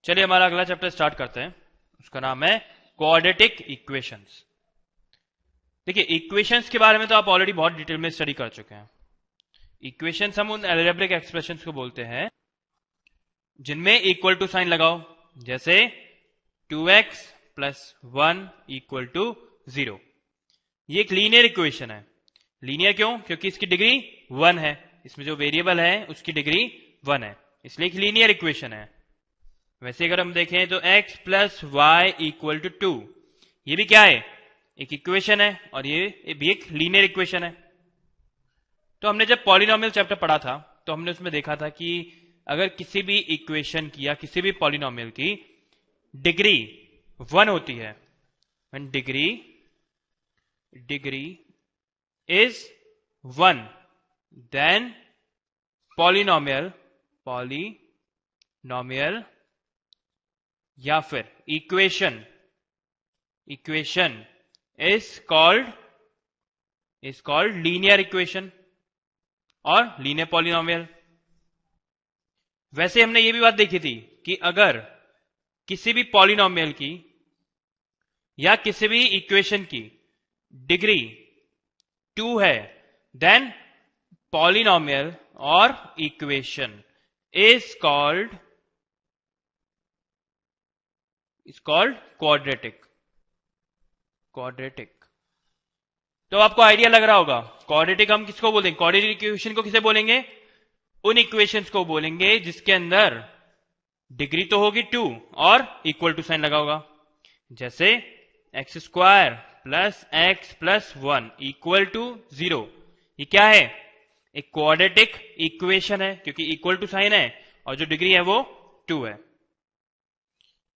चलिए हमारा अगला चैप्टर स्टार्ट करते हैं। उसका नाम है क्वाड्रेटिक इक्वेशंस। देखिए, इक्वेशंस के बारे में तो आप ऑलरेडी बहुत डिटेल में स्टडी कर चुके हैं। इक्वेशंस हम उन अलजेब्रिक एक्सप्रेशंस को बोलते हैं जिनमें इक्वल टू साइन लगाओ, जैसे 2x प्लस 1 इक्वल टू 0। ये एक लीनियर इक्वेशन है। लीनियर क्यों? क्योंकि इसकी डिग्री 1 है, इसमें जो वेरिएबल है उसकी डिग्री 1 है, इसलिए एक लीनियर इक्वेशन है। वैसे अगर हम देखें तो x plus y equal to 2, ये भी क्या है? एक इक्वेशन है, और ये भी एक लीनियर इक्वेशन है। तो हमने जब पॉलिनोमियल चैप्टर पढ़ा था तो हमने उसमें देखा था कि अगर किसी भी इक्वेशन की या किसी भी पॉलिनोमियल की डिग्री 1 होती है, when degree is 1, then polynomial या फिर equation is called linear equation और लीनियर पॉलिनोमियल। वैसे हमने ये भी बात देखी थी कि अगर किसी भी पॉलिनोमियल की या किसी भी इक्वेशन की डिग्री 2 है, देन पॉलिनोमियल और इक्वेशन इज कॉल्ड क्वाड्रेटिक। तो आपको आइडिया लग रहा होगा, क्वाड्रेटिक हम किसको बोलेंगे? क्वाड्रेटिक इक्वेशन को किसे बोलेंगे? उन इक्वेशंस को बोलेंगे जिसके अंदर डिग्री तो होगी 2 और इक्वल टू साइन लगा होगा, जैसे x square plus x plus 1 equal to 0। ये क्या है? एक क्वाड्रेटिक इक्वेशन है, क्योंकि इक्वल टू साइन है और जो डिग्री है वो 2 है।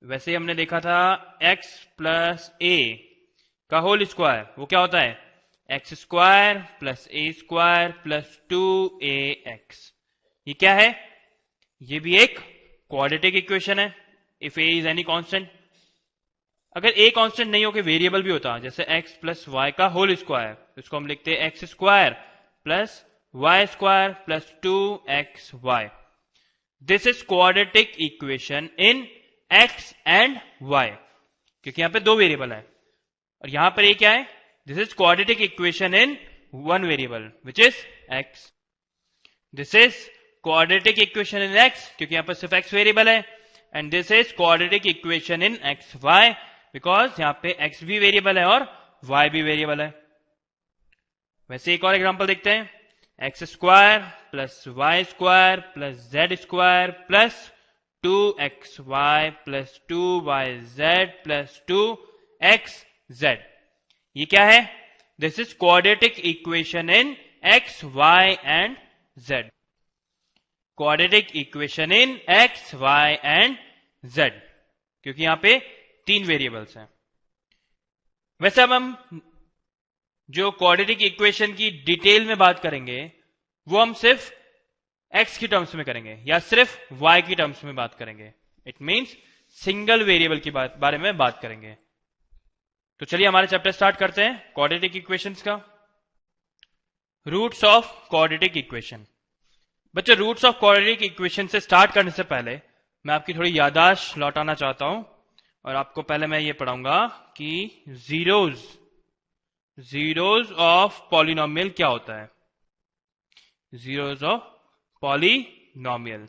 वैसे हमने देखा था x प्लस ए का होल स्क्वायर, वो क्या होता है? X square plus a square plus 2ax। ये क्या है? ये भी एक क्वाड्रेटिक इक्वेशन है, if a is any constant. अगर a कांस्टेंट नहीं हो के वेरिएबल भी होता, जैसे x प्लस वाई का होल स्क्वायर, उसको हम लिखते हैं x square plus y square plus 2xy। This is quadratic equation in x and y, क्योंकि यहां पे दो वेरिएबल है और यहां पर ये क्या है? This is quadratic equation in one variable which is x। This is quadratic equation in x, क्योंकि यहां पर सिर्फ x वेरिएबल है, and this is quadratic equation in x y, because यहां पे x भी वेरिएबल है और y भी वेरिएबल है। वैसे एक और एग्जांपल देखते हैं, x square plus y square plus z square plus 2xy plus 2yz plus 2xz। ये क्या है? This is quadratic equation in x, y and z। Quadratic equation in x, y and z, क्योंकि यहां पे 3 variables हैं। वैसे अब हम जो क्वाड्रेटिक इक्वेशन की डिटेल में बात करेंगे वो हम सिर्फ x की टर्म्स में करेंगे या सिर्फ y की टर्म्स में बात करेंगे। इट मींस सिंगल वेरिएबल की बारे में बात करेंगे। तो चलिए हमारे चैप्टर स्टार्ट करते हैं क्वाड्रेटिक इक्वेशंस का। Roots of quadratic equation. बच्चों, रूट्स ऑफ क्वाड्रेटिक इक्वेशन से स्टार्ट करने से पहले मैं आपकी थोड़ी याददाश्त लौटाना चाहता हूं, और आपको पहले मैं ये पढ़ाऊंगा कि जीरोज ऑफ पॉलिनोमियल क्या होता है। जीरोज ऑफ पॉलिनोमियल,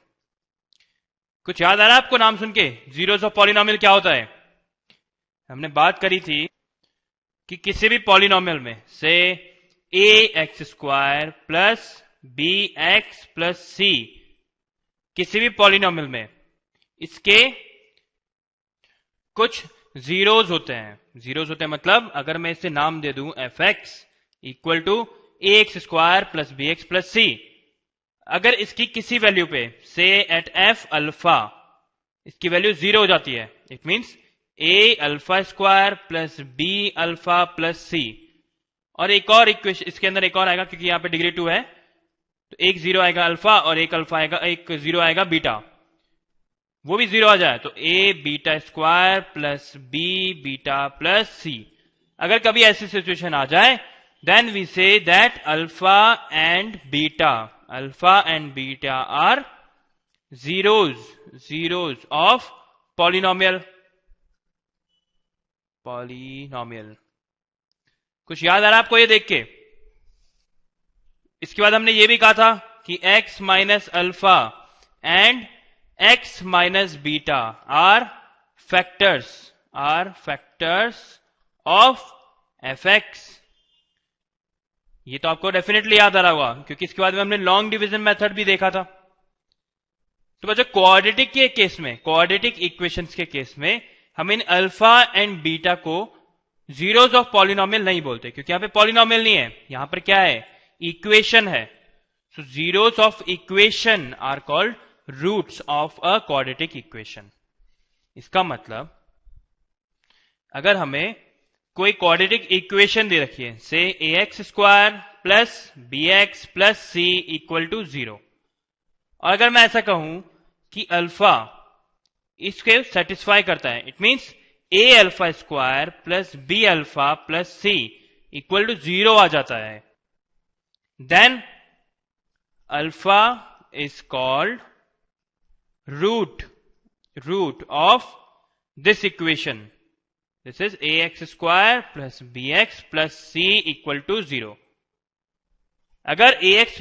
कुछ याद आ रहा है आपको नाम सुन के? जीरोज ऑफ पॉलिनोमियल क्या होता है? हमने बात करी थी कि किसी भी पॉलिनोमियल में से a x square plus b x plus c, किसी भी पॉलिनोमियल में इसके कुछ जीरोज होते हैं। जीरोज होते हैं मतलब अगर मैं इसे नाम दे दूं f x equal to a x square plus b x plus c, अगर इसकी किसी वैल्यू पे से एट एफ अल्फा इसकी वैल्यू 0 हो जाती है, it means a alpha square plus b alpha plus c. और एक और इक्वेशन इसके अंदर एक और आएगा, क्योंकि यहां पे डिग्री 2 है, तो एक 0 आएगा अल्फा और एक 0 आएगा बीटा। वो भी 0 आ जाए तो a beta square plus b beta plus c. अगर कभी ऐसी सिचुएशन आ जाए, then we say that alpha and beta are zeros of polynomial. कुछ याद आ रहा है आपको ये देख के? इसके बाद हमने ये भी कहा था कि x minus alpha and x minus beta are factors of fx। ये तो आपको डेफिनेटली याद आ रहा होगा, क्योंकि इसके बाद में हमने लॉन्ग डिवीजन मेथड भी देखा था। तो बच्चों क्वाड्रेटिक के केस में, क्वाड्रेटिक इक्वेशंस के केस में हम इन अल्फा एंड बीटा को जीरोस ऑफ पॉलिनोमियल नहीं बोलते, क्योंकि यहां पे पॉलिनोमियल नहीं है, यहां पर क्या है? इक्वेशन है। So zeros of equation are called roots of a quadratic equation. इसका मतलब अगर हमें कोई क्वाड्रेटिक इक्वेशन दे रखी है, से ax square plus bx plus c equal to 0, और अगर मैं ऐसा कहूं कि अल्फा इसके सेटिस्फाई करता है, it means a alpha square plus b alpha plus c equal to 0 आ जाता है, then alpha is called root of this equation. This is ax square plus bx plus c equal to 0। अगर ax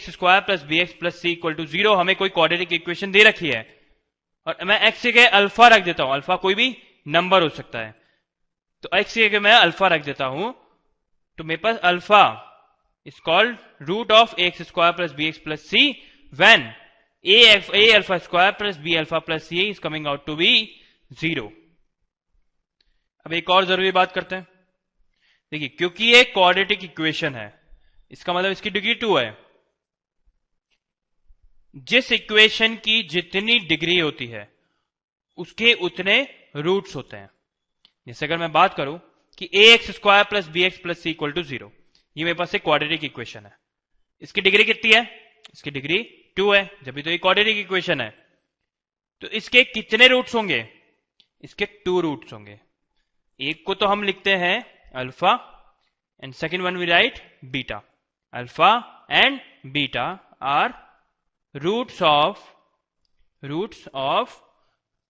square plus bx plus c equal to 0 हमें कोई quadratic equation दे रखी है, और मैं x के अल्फा रख देता हूं, अल्फा कोई भी नंबर हो सकता है, तो x के मैं अल्फा रख देता हूं, तो मेरे पास alpha is called root of ax square plus bx plus c when a alpha square plus b alpha plus c is coming out to be 0। अब एक और जरूरी बात करते हैं। देखिए, क्योंकि ये क्वाड्रेटिक इक्वेशन है, इसका मतलब इसकी डिग्री 2 है। जिस इक्वेशन की जितनी डिग्री होती है उसके उतने रूट्स होते हैं। जैसे अगर मैं बात करूं कि ax square plus bx plus c equal to 0, ये मेरे पास एक क्वाड्रेटिक इक्वेशन है। इसकी डिग्री कितनी है? इसकी डिग्री 2 है, जब भी तो ये क्वाड्रेटिक इक्वेशन है। तो इसके कितने रूट्स होंगे? इसके 2 रूट्स होंगे। एक को तो हम लिखते हैं alpha and second one we write beta. Alpha and beta are roots of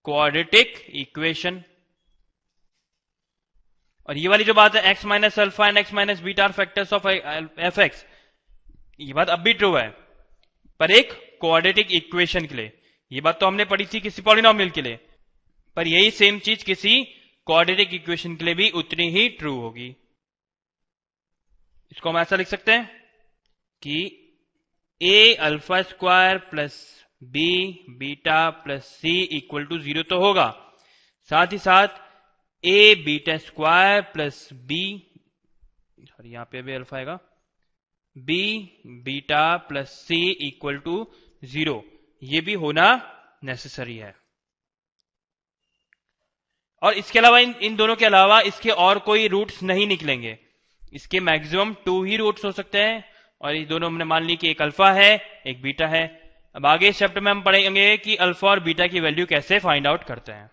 quadratic equation. और ये वाली जो बात है x minus alpha and x minus beta are factors of fx, ये बात अब भी ट्रू है, पर एक क्वाड्रेटिक इक्वेशन के लिए। ये बात तो हमने पढ़ी थी किसी पॉलिनोमियल के लिए, पर यही सेम चीज किसी क्वाड्रेटिक इक्वेशन के लिए भी उतनी ही ट्रू होगी। इसको हम ऐसा लिख सकते हैं कि a alpha square plus b beta plus c equal to 0 तो होगा, साथ ही साथ a beta square plus b, sorry यहां पे भी अल्फा आएगा, b beta plus c equal to 0, ये भी होना नेसेसरी है। और इसके अलावा इन दोनों के अलावा इसके और कोई रूट्स नहीं निकलेंगे। इसके मैक्सिमम 2 ही रूट्स हो सकते हैं, और ये दोनों हमने मान ली कि एक अल्फा है एक बीटा है। अब आगे इस चैप्टर में हम पढ़ेंगे कि अल्फा और बीटा की वैल्यू कैसे फाइंड आउट करते हैं।